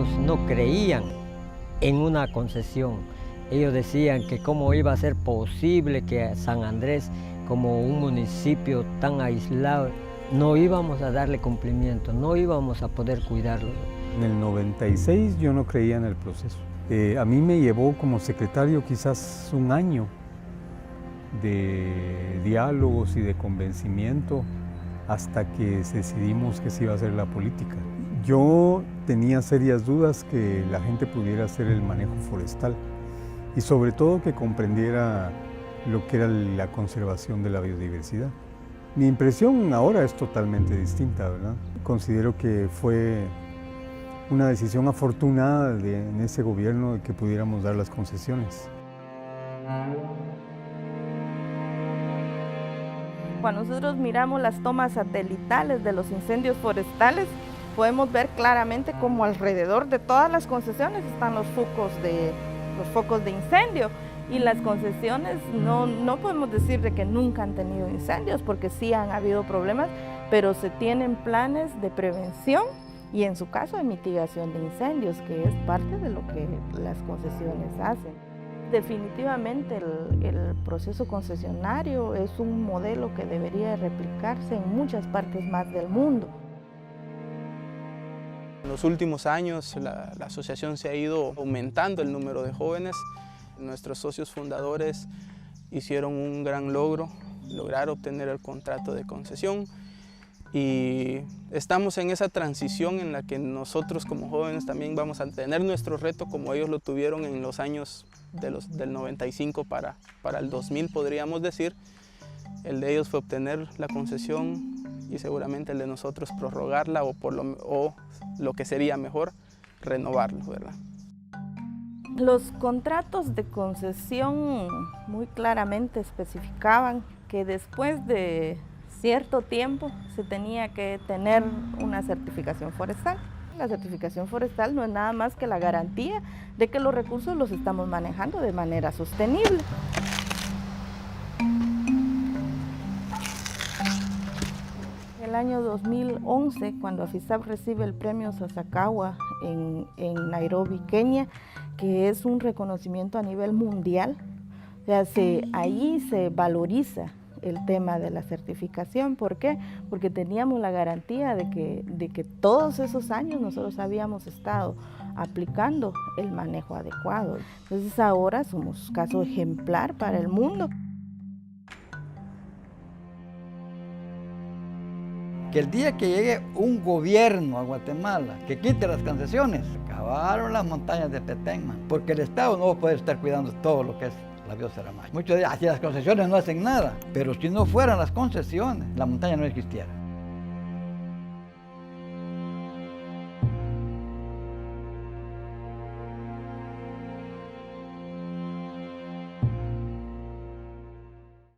ellos no creían en una concesión. Ellos decían que cómo iba a ser posible que San Andrés, como un municipio tan aislado, no íbamos a darle cumplimiento, no íbamos a poder cuidarlo. En el 96 yo no creía en el proceso. A mí me llevó como secretario quizás un año de diálogos y de convencimiento hasta que decidimos que se iba a hacer la política. Yo tenía serias dudas que la gente pudiera hacer el manejo forestal y sobre todo que comprendiera lo que era la conservación de la biodiversidad. Mi impresión ahora es totalmente distinta, ¿verdad? Considero que fue una decisión afortunada en ese gobierno de que pudiéramos dar las concesiones. Cuando nosotros miramos las tomas satelitales de los incendios forestales, podemos ver claramente cómo alrededor de todas las concesiones están los focos de incendio. Y las concesiones no podemos decir de que nunca han tenido incendios, porque sí han habido problemas, pero se tienen planes de prevención y en su caso de mitigación de incendios, que es parte de lo que las concesiones hacen. Definitivamente el proceso concesionario es un modelo que debería replicarse en muchas partes más del mundo. En los últimos años la asociación se ha ido aumentando el número de jóvenes. Nuestros socios fundadores hicieron un gran logro, lograr obtener el contrato de concesión, y estamos en esa transición en la que nosotros como jóvenes también vamos a tener nuestro reto como ellos lo tuvieron en los años del 95 para el 2000, podríamos decir. El de ellos fue obtener la concesión y seguramente el de nosotros prorrogarla o lo que sería mejor, renovarlo, ¿verdad? Los contratos de concesión muy claramente especificaban que después de cierto tiempo se tenía que tener una certificación forestal. La certificación forestal no es nada más que la garantía de que los recursos los estamos manejando de manera sostenible. En el año 2011, cuando AFISAP recibe el premio Sasakawa en Nairobi, Kenia, que es un reconocimiento a nivel mundial, o sea, ahí se valoriza el tema de la certificación. ¿Por qué? Porque teníamos la garantía de que todos esos años nosotros habíamos estado aplicando el manejo adecuado. Entonces ahora somos caso ejemplar para el mundo. Que el día que llegue un gobierno a Guatemala que quite las concesiones, acabaron las montañas de Petén, porque el Estado no va a poder estar cuidando todo lo que es la biosfera maya. Muchos dicen, si las concesiones no hacen nada, pero si no fueran las concesiones, la montaña no existiera.